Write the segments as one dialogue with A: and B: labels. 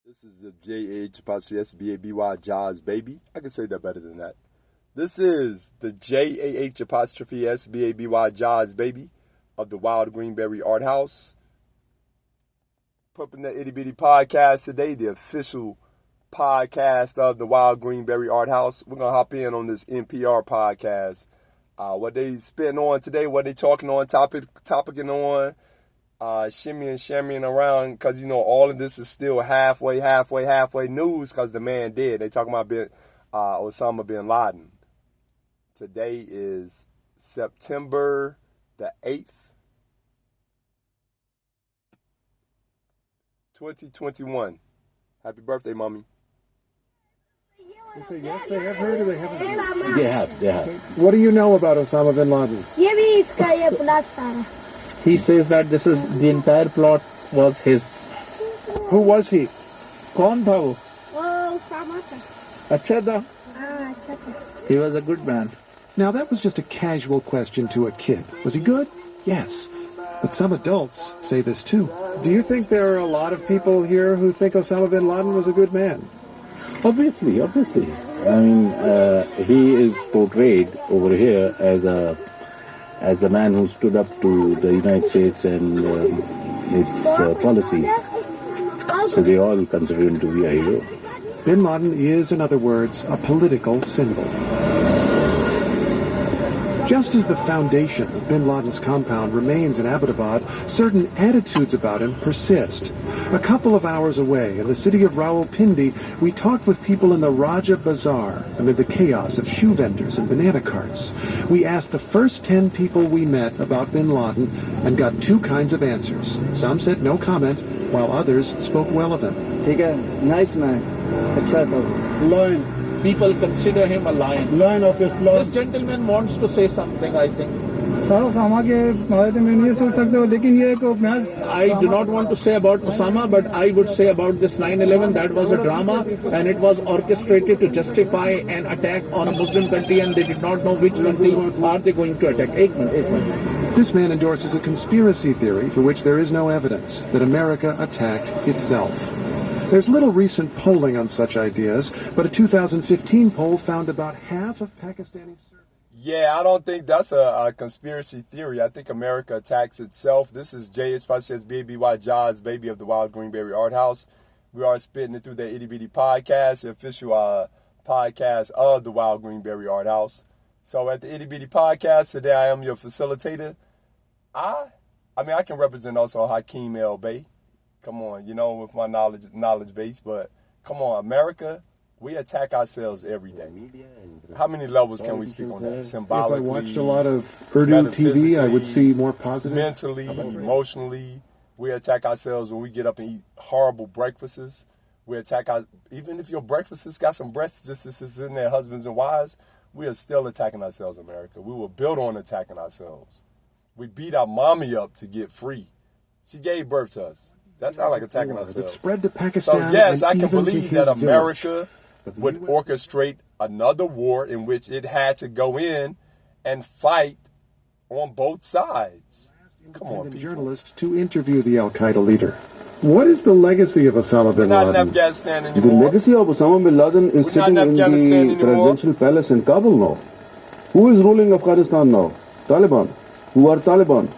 A: This is the JAH''SBABY Jaws baby. I can say that better than that. This is the JAH''SBABY Jaws baby of the Wild Greenberry ArtHouse. Pumping the Itty Bitty podcast today, the official podcast of the Wild Greenberry ArtHouse. We're going to hop in on this NPR podcast. What they spitting on today, what they talking on, topicing on. Shimmying around, because you know all of this is still halfway news, because the man dead. They talking about Osama bin Laden. Today is September the 8th, 2021. Happy birthday, mommy.
B: They say yes, they have heard, or they haven't heard?
C: They have.
B: What do you know about Osama bin Laden?
C: He says that the entire plot was his.
B: Who was he?
C: कौन था वो?
D: Osama था.
C: अच्छा था.
D: अच्छा था.
C: He was a good man.
B: Now that was just a casual question to a kid. Was he good? Yes. But some adults say this too. Do you think there are a lot of people here who think Osama bin Laden was a good man?
E: Obviously. I mean, he is portrayed over here as the man who stood up to the United States and its policies. So they all consider him to be a hero.
B: Bin Laden is, in other words, a political symbol. Just as the foundation of bin Laden's compound remains in Abbottabad, certain attitudes about him persist. A couple of hours away, in the city of Rawalpindi, we talked with people in the Raja Bazaar amid the chaos of shoe vendors and banana carts. We asked the first 10 people we met about bin Laden and got two kinds of answers. Some said no comment, while others spoke well of him.
F: Nice man.
C: Lion. People consider him a lion.
F: Lion of Islam.
C: This gentleman wants to say something, I think.
F: I do
C: not want to say about Osama, but I would say about this 9/11, that was a drama, and it was orchestrated to justify an attack on a Muslim country, and they did not know which country are they going to attack. Ek minute.
B: This man endorses a conspiracy theory for which there is no evidence, that America attacked itself. There's little recent polling on such ideas, but a 2015 poll found about half of Pakistanis.
A: Yeah, I don't think that's a conspiracy theory. I think America attacks itself. This is JAH''SBABY Jaws baby of the Wild Greenberry ArtHouse. We are spitting it through the Itty Bitty podcast, the official podcast of the Wild Greenberry ArtHouse. So at the Itty Bitty podcast today, I am your facilitator. I can represent also HAKEEM El-BEY. Come on, with my knowledge base, but come on, America, we attack ourselves every day. How many levels can we speak on that? Symbolically,
B: if I watched a lot of Urdu TV, I would see more positive.
A: Mentally, emotionally, we attack ourselves when we get up and eat horrible breakfasts. We attack even if your breakfast has got some breasts just in there, husbands and wives, we are still attacking ourselves, America. We were built on attacking ourselves. We beat our mommy up to get free. She gave birth to us. That sounds like attacking ourselves.
B: It spread to Pakistan.
A: So yes,
B: and
A: I can
B: even
A: believe
B: to
A: that
B: his
A: America
B: village.
A: would orchestrate another war in which it had to go in and fight on both sides. Come on, people.
B: Journalist to interview the Al-Qaeda leader. What is the legacy of Osama bin
A: We're not
B: Laden?
A: in Afghanistan
E: The
A: anymore.
E: legacy of Osama bin Laden is
A: We're not
E: sitting
A: in
E: in
A: Afghanistan
E: the
A: anymore.
E: presidential palace in Kabul now. Who is ruling Afghanistan now? Taliban. Who are Taliban?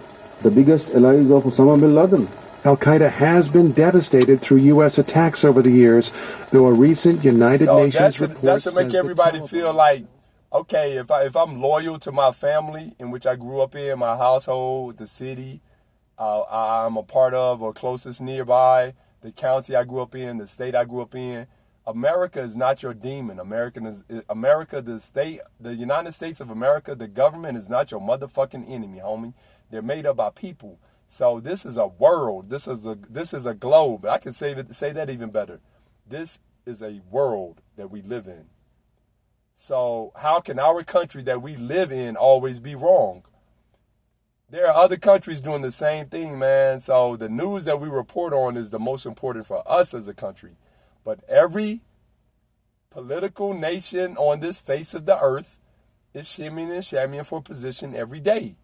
E: The biggest allies of Osama bin Laden.
B: Al-Qaeda has been devastated through U.S. attacks over the years, though a recent United Nations report
A: that should make
B: says
A: everybody
B: the
A: feel like, okay, if I'm loyal to my family in which I grew up in, my household, the city I'm a part of or closest nearby, the county I grew up in, the state I grew up in, America is not your demon. America, the state, the United States of America, the government is not your motherfucking enemy, homie. They're made up by people. So this is a world. This is a globe. I can say that even better. This is a world that we live in. So how can our country that we live in always be wrong? There are other countries doing the same thing, man. So the news that we report on is the most important for us as a country. But every political nation on this face of the earth is shimmying and shammying for position every day.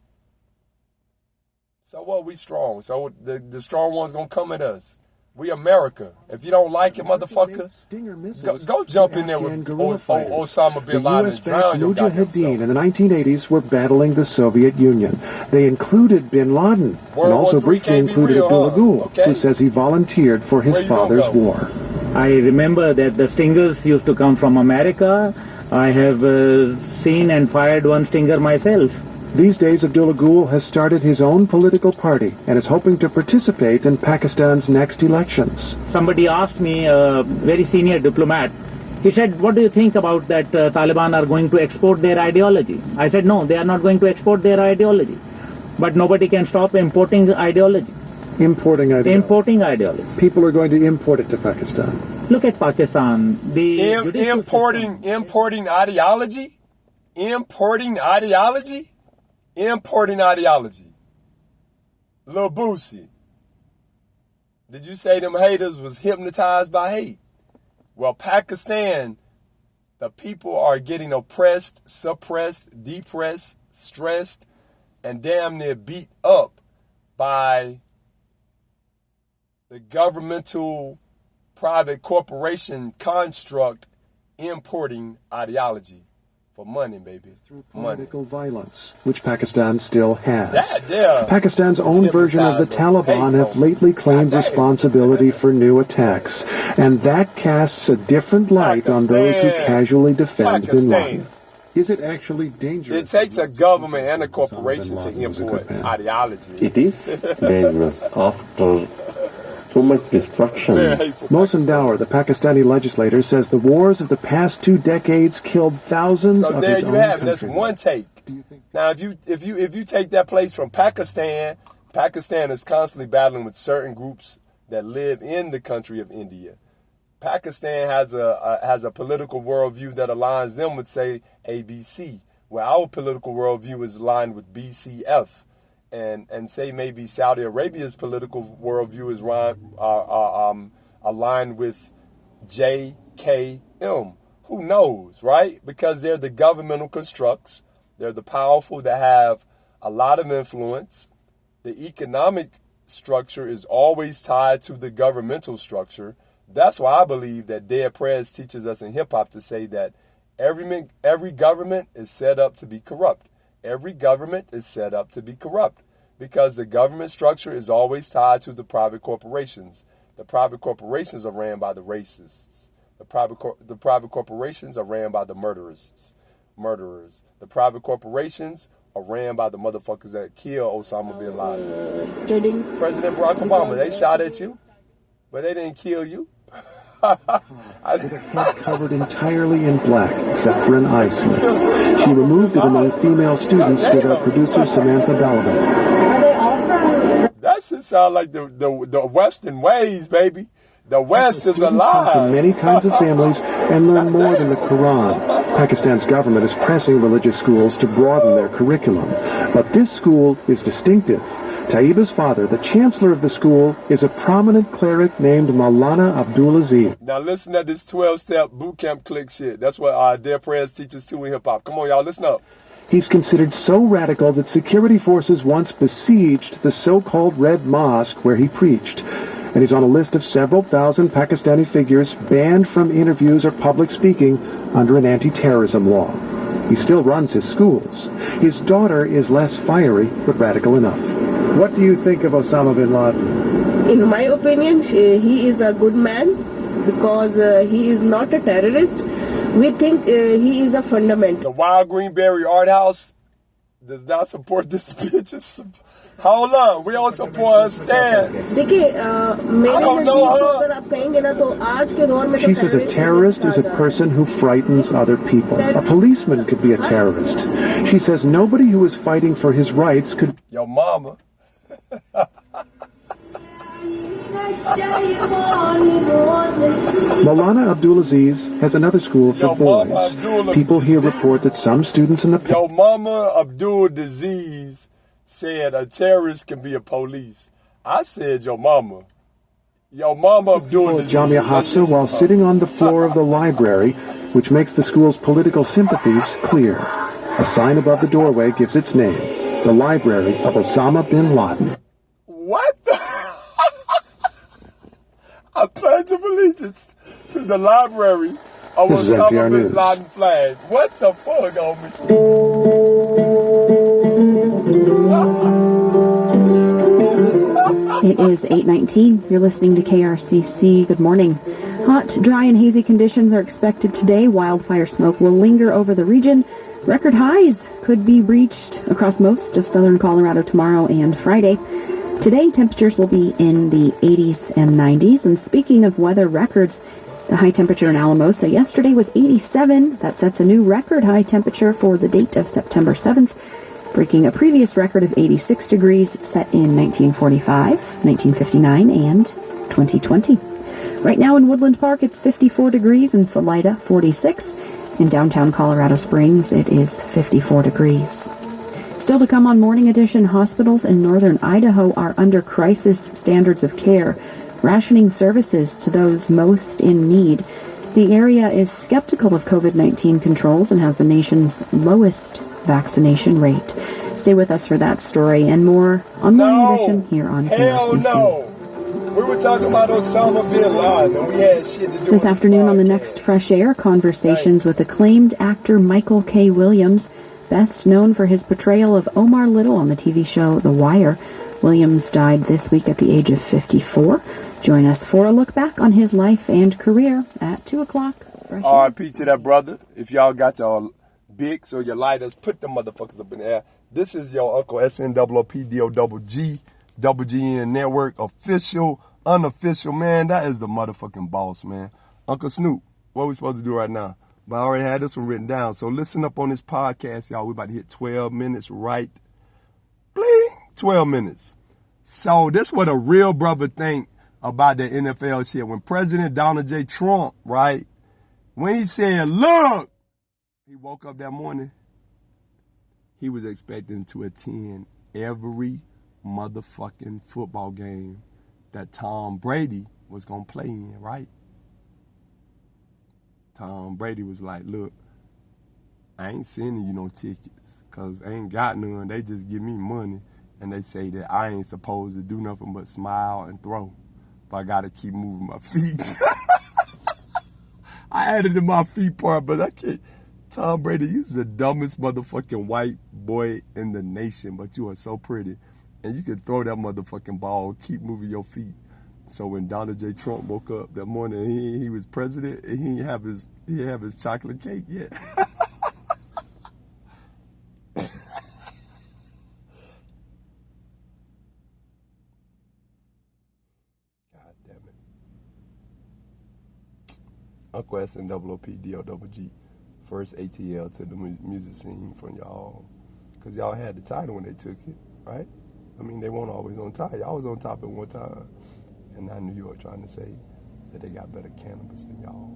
A: So what? We strong. So the strong one's going to come at us. We America. If you don't like it, motherfucker,
B: Stinger missiles
A: go jump in there
B: Afghan
A: with
B: guerrilla fighters.
A: Osama bin
B: The
A: Laden
B: U.S.
A: and drown
B: backed
A: your goddamn
B: Mujahideen
A: self.
B: in the 1980s were battling the Soviet Union. They included bin Laden
A: World
B: and also
A: War III
B: briefly
A: can't be
B: included
A: real,
B: Abdullah
A: huh?
B: Gül,
A: Okay.
B: who says he volunteered for his
A: Where you gonna
B: father's
A: go?
B: war.
G: I remember that the stingers used to come from America. I have seen and fired one stinger myself.
B: These days, Abdullah Gül has started his own political party and is hoping to participate in Pakistan's next elections.
G: Somebody asked me, a very senior diplomat, he said, what do you think about that Taliban are going to export their ideology? I said, no, they are not going to export their ideology. But nobody can stop importing ideology.
B: Importing ideology.
G: Importing ideology.
B: People are going to import it to Pakistan.
G: Look at Pakistan. The judicial system.
A: Importing ideology? Importing ideology? Importing ideology. Lil Boosie, did you say them haters was hypnotized by hate? Well, Pakistan, the people are getting oppressed, suppressed, depressed, stressed, and damn near beat up by the governmental private corporation construct importing ideology for money, baby.
B: Through
A: Money.
B: political violence, which Pakistan still has.
A: Yeah.
B: Pakistan's own version of the Taliban have lately claimed responsibility for new attacks, and that casts a different light on those who casually defend bin Laden. Is it actually dangerous?
A: It takes a government and a corporation to import ideology.
H: It is dangerous after so much destruction.
B: Mohsen Daur, the Pakistani legislator, says the wars of the past 2 decades killed thousands
A: So
B: of
A: there
B: his
A: you
B: own
A: have it. That's
B: countrymen.
A: one take. Now, if you take that place from Pakistan, Pakistan is constantly battling with certain groups that live in the country of India. Pakistan has a political worldview that aligns them with, say, ABC, where our political worldview is aligned with BCF. And say maybe Saudi Arabia's political worldview is aligned with JKM. Who knows, right? Because they're the governmental constructs. They're the powerful that have a lot of influence. The economic structure is always tied to the governmental structure. That's why I believe that DE-MYSTIFY Perez teaches us in hip-hop to say that every government is set up to be corrupt. Every government is set up to be corrupt because the government structure is always tied to the private corporations. The private corporations are ran by the racists. The private corporations are ran by the murderers. The private corporations are ran by the motherfuckers that kill Osama bin Laden.
D: Studying.
A: President Barack Obama, they shot at you, but they didn't kill you.
B: With her head covered entirely in black, except for an eye slit. She removed it among female students with our producer Samantha Balaban.
A: That shit sound like the Western ways, baby. The West is
B: Students come from
A: alive.
B: many kinds of families and learn more than the Quran. Pakistan's government is pressing religious schools to broaden their curriculum. But this school is distinctive. Taiba's father, the chancellor of the school, is a prominent cleric named Maulana Abdulaziz.
A: Now listen to this 12-step boot camp click shit. That's what DE-MYSTIFY Perez teaches too in hip-hop. Come on, y'all, listen up.
B: He's considered so radical that security forces once besieged the so-called Red Mosque where he preached. And he's on a list of several thousand Pakistani figures banned from interviews or public speaking under an anti-terrorism law. He still runs his schools. His daughter is less fiery, but radical enough. What do you think of Osama bin Laden?
I: In my opinion, he is a good man because he is not a terrorist. We think he is a fundamental.
A: The Wild Greenberry ArtHouse does not support this bitch. Hold up, we don't support her stance.
I: देखिए मेरे नज़दीक अगर आप कहेंगे ना तो आज के दौर में
B: She says a terrorist is a person who frightens other people. A policeman could be a terrorist. She says nobody who is fighting for his rights could...
A: Yo mama.
B: Maulana Abdulaziz has another school for boys. People here report that some students in the...
A: Yo mama Abdulaziz said a terrorist can be a police. I said yo mama. Yo mama Abdulaziz.
B: Jamia Hafsa while sitting on the floor of the library, which makes the school's political sympathies clear. A sign above the doorway gives its name, the Library of Osama bin Laden.
A: What? I pledge allegiance to the library of
B: This is
A: Osama
B: NPR
A: bin
B: News.
A: Laden flag. What the fuck, homie?
J: It is 8:19. You're listening to KRCC. Good morning. Hot, dry, and hazy conditions are expected today. Wildfire smoke will linger over the region. Record highs could be reached across most of southern Colorado tomorrow and Friday. Today, temperatures will be in the 80s and 90s. And speaking of weather records, the high temperature in Alamosa yesterday was 87. That sets a new record high temperature for the date of September 7th, breaking a previous record of 86 degrees set in 1945, 1959, and 2020. Right now in Woodland Park, it's 54 degrees, in Salida, 46. In downtown Colorado Springs, it is 54 degrees. Still to come on Morning Edition, hospitals in northern Idaho are under crisis standards of care, rationing services to those most in need. The area is skeptical of COVID-19 controls and has the nation's lowest vaccination rate. Stay with us for that story and more on Morning Edition here on KRCC.
A: No. We were talking about Osama bin Laden, and we had shit to do
J: This afternoon on the next Fresh Air, conversations with acclaimed actor Michael K. Williams, best known for his portrayal of Omar Little on the TV show The Wire. Williams died this week at the age of 54. Join us for a look back on his life and career at 2 o'clock. Fresh Air.
A: R.I.P. to that brother. If y'all got your bigs or your lighters, put them motherfuckers up in the air. This is your Uncle SNOOPDOGGN Network, official, unofficial, man. That is the motherfucking boss, man. Uncle Snoop, what we supposed to do right now? But I already had this one written down. So listen up on this podcast, y'all. We about to hit 12 minutes right. Bling, 12 minutes. So this what a real brother think about the NFL shit. When President Donald J. Trump, right, when he said, look, he woke up that morning, he was expecting to attend every motherfucking football game that Tom Brady was going to play in, right? Tom Brady was like, look, I ain't sending you no tickets because I ain't got none. They just give me money and they say that I ain't supposed to do nothing but smile and throw. But I got to keep moving my feet. I added in my feet part, but I can't. Tom Brady, you're the dumbest motherfucking white boy in the nation, but you are so pretty. And you can throw that motherfucking ball, keep moving your feet. So when Donald J. Trump woke up that morning, he was president, and he didn't have his chocolate cake yet. God damn it. Uncle SNOOPDOGG. First ATL to the music scene from y'all. Because y'all had the title when they took it, right? I mean, they weren't always on top. Y'all was on top at one time. And now New York trying to say that they got better cannabis than y'all.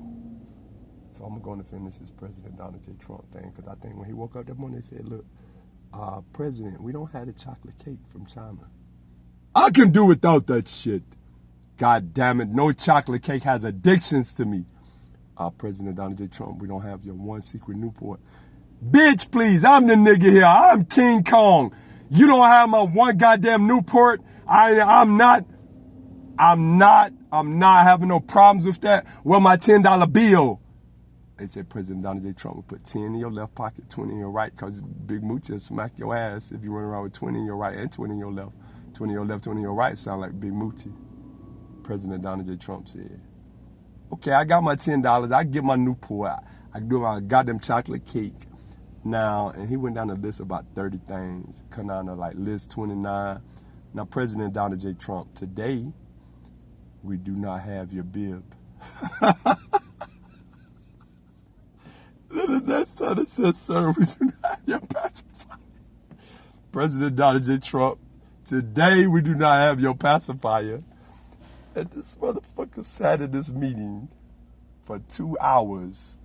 A: So I'm going to finish this President Donald J. Trump thing. Because I think when he woke up that morning, they said, look, President, we don't have the chocolate cake from China. I can do without that shit. God damn it. No chocolate cake has addictions to me. President Donald J. Trump, we don't have your one secret Newport. Bitch, please, I'm the nigga here. I'm King Kong. You don't have my one goddamn Newport. I'm not having no problems with that. Well, my $10 bill. They said President Donald J. Trump will put 10 in your left pocket, 20 in your right, because Big Moochie will smack your ass if you run around with 20 in your right and 20 in your left. 20 in your left, 20 in your right sound like Big Moochie. President Donald J. Trump said. Okay, I got my $10. I get my Newport. I do my goddamn chocolate cake. Now, and he went down the list about 30 things. Come down to like list 29. Now, President Donald J. Trump, today, we do not have your bib. The next time it says, sir, we do not have your pacifier. President Donald J. Trump, today we do not have your pacifier. And this motherfucker sat in this meeting for 2 hours.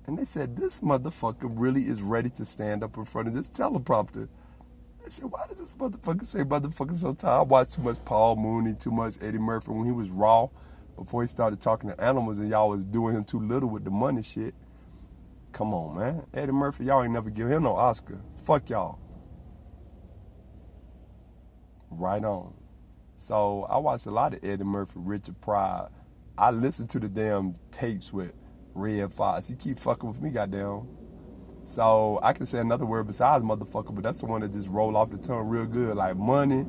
A: And they said, this motherfucker really is ready to stand up in front of this teleprompter. They said, why does this motherfucker say motherfucker so tired? I watched too much Paul Mooney, too much Eddie Murphy when he was raw, before he started talking to animals and y'all was doing him too little with the money shit. Come on, man. Eddie Murphy, y'all ain't never give him no Oscar. Fuck y'all. Right on. So I watched a lot of Eddie Murphy, Richard Pryor. I listened to the damn tapes with Red Fox. He keep fucking with me, goddamn. So I can say another word besides motherfucker, but that's the one that just roll off the tongue real good. Like money,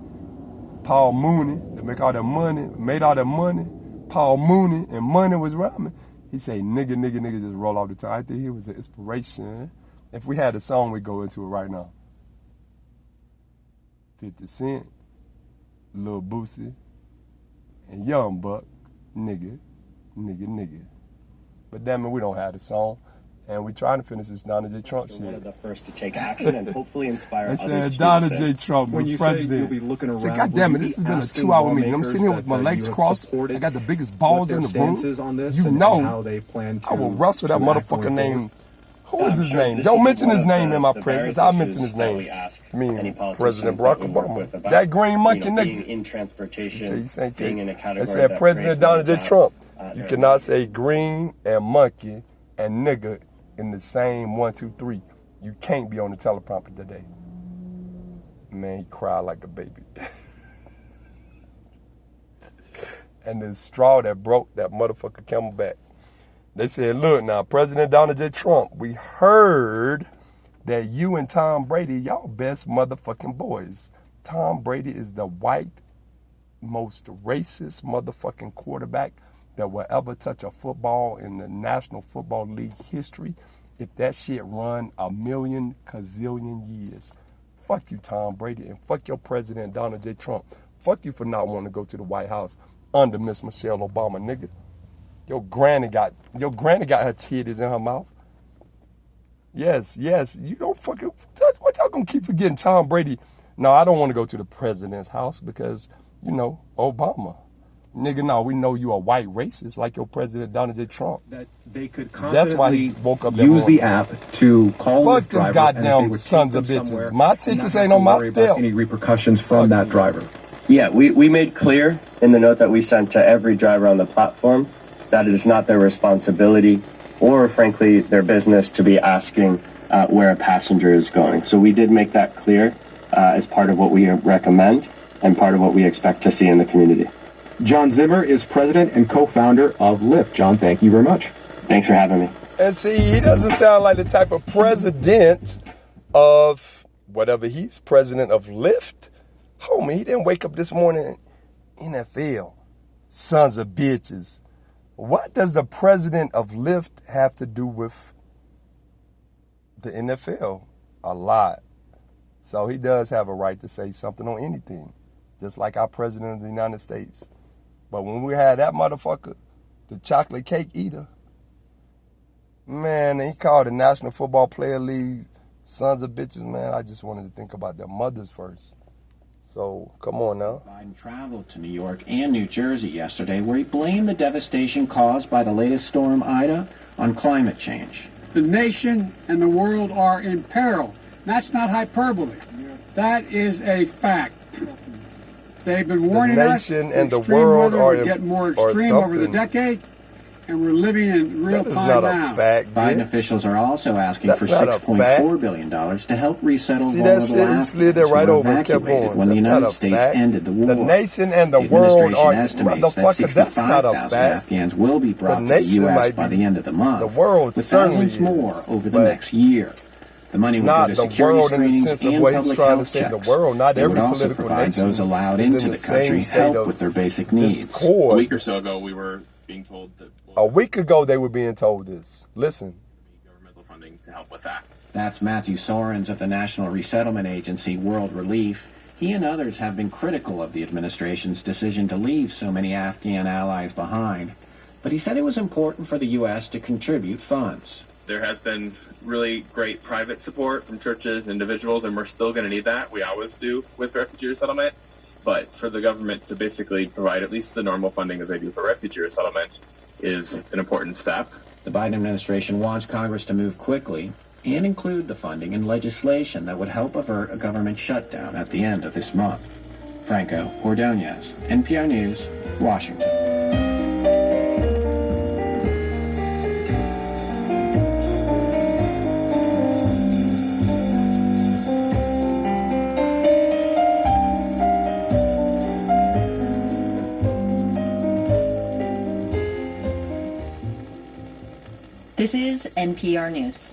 A: Paul Mooney, that make all that money, made all that money. Paul Mooney and money was rhyming. He say nigga, nigga, nigga just roll off the tongue. I think he was an inspiration. If we had a song, we'd go into it right now. 50 Cent, Lil Boosie, and Young Buck, nigga, nigga, nigga. But damn it, we don't have the song. And we're trying to finish this Donald J. Trump shit.
K: One of the first to take action and hopefully inspire others to
A: said
K: do
A: Donald
K: the
A: J.
K: same.
A: Trump
L: When
A: was
L: you
A: president.
L: say you'll be looking around,
A: I said, God damn it, this has been a 2-hour meeting. I'm sitting here with my legs crossed. I got the biggest balls in the room.
L: On this
A: You
L: and
A: know,
L: how they plan to,
A: I will wrestle that motherfucker name. Who is his
K: sure
A: name?
K: this
A: Don't
K: will be
A: mention
K: one
A: his
K: of
A: name in my
K: the
A: presence.
K: various
A: I'll mention
K: issues
A: his
K: that
A: name.
K: we ask
A: I mean,
K: any politicians
A: President
K: that
A: Barack
K: we work with
A: Obama.
K: about,
A: That green monkey
K: being
A: nigga.
K: in transportation,
A: Say,
K: being in a category
A: They said
K: that
A: President
K: creates
A: Donald J.
K: jobs,
A: Trump. You
K: during
A: cannot say green and monkey and nigga in the same 1, 2, 3. You can't be on the teleprompter today. Man, he cried like a baby. And the straw that broke that motherfucker Camelback. They said, look now, President Donald J. Trump, we heard that you and Tom Brady, y'all best motherfucking boys. Tom Brady is the white, most racist motherfucking quarterback that will ever touch a football in the National Football League history. If that shit run a million gazillion years. Fuck you, Tom Brady, and fuck your president, Donald J. Trump. Fuck you for not wanting to go to the White House under Miss Michelle Obama, nigga. Your granny got her titties in her mouth. Yes, you don't fucking, what y'all gonna keep forgetting Tom Brady? No, I don't want to go to the president's house because, you know, Obama. Nigga, no, we know you a white racist like your president, Donald J. Trump.
L: That they could
A: That's why he woke up that
L: use
A: morning.
L: the app to call the
A: Fuck them
L: driver
A: goddamn
L: and they would
A: sons
L: take
A: of
L: them
A: bitches.
L: somewhere
A: My
L: and
A: tickets
L: not
A: ain't
L: have
A: on
L: to
A: my
L: worry about
A: step.
L: any repercussions from that driver.
K: Yeah, we made clear in the note that we sent to every driver on the platform that it is not their responsibility or, frankly, their business to be asking where a passenger is going. So we did make that clear as part of what we recommend and part of what we expect to see in the community.
L: John Zimmer is president and co-founder of Lyft. John, thank you very much.
K: Thanks for having me.
A: And see, he doesn't sound like the type of president of whatever he's president of Lyft. Homie, he didn't wake up this morning in NFL. Sons of bitches. What does the president of Lyft have to do with the NFL? A lot. So he does have a right to say something on anything, just like our president of the United States. But when we had that motherfucker, the chocolate cake eater, man, he called the National Football Player League sons of bitches, man. I just wanted to think about their mothers first. So, come on now.
M: Biden traveled to New York and New Jersey yesterday, where he blamed the devastation caused by the latest storm Ida on climate change.
N: The nation and the world are in peril. That's not hyperbole. That is a fact. They've been warning us
A: nation and the
N: extreme
A: world
N: weather
A: are
N: would get more
A: or
N: extreme over the
A: something.
N: decade, and we're living in real
A: That is
N: time
A: not
N: now.
A: a fact.
M: Biden
A: bitch.
M: officials are also asking
A: That's
M: for
A: not a
M: $6.4 billion to help resettle
A: See that
M: vulnerable
A: shit? He slid that
M: Afghans who
A: right
M: were
A: over and kept
M: evacuated
A: on.
M: when the
A: That's not
M: United
A: a
M: States
A: fact.
M: ended the war.
A: The nation and the
M: administration
A: world are
M: estimates that
A: motherfucker. That's not a
M: 65,000
A: fact.
M: Afghans will be brought to the
A: nation
M: U.S.
A: might
M: by
A: be-
M: the end of the month,
A: the world
M: with
A: certainly
M: thousands more
A: is,
M: over the
A: but
M: next year. The money will go
A: Not
M: to
A: the
M: security
A: world in the
M: screenings
A: sense of
M: and
A: what he's
M: public
A: trying to
M: health
A: say. The
M: checks.
A: world, not
M: They
A: every
M: would also
A: political
M: provide
A: nation
M: those allowed
A: is
M: into
A: in
M: the
A: the same
M: country
A: state
M: help
A: of
M: with their basic needs.
A: discord.
O: A week or so ago, we were being told that
A: A week ago, they were being told this. Listen.
O: governmental funding to help with that.
M: That's Matthew Sorens of the National Resettlement Agency, World Relief. He and others have been critical of the administration's decision to leave so many Afghan allies behind. But he said it was important for the U.S. to contribute funds.
O: There has been really great private support from churches and individuals, and we're still going to need that. We always do with refugee resettlement. But for the government to basically provide at least the normal funding that they do for refugee resettlement is an important step.
M: The Biden administration wants Congress to move quickly and include the funding in legislation that would help avert a government shutdown at the end of this month. Franco Ordonez, NPR News, Washington.
P: This is NPR News.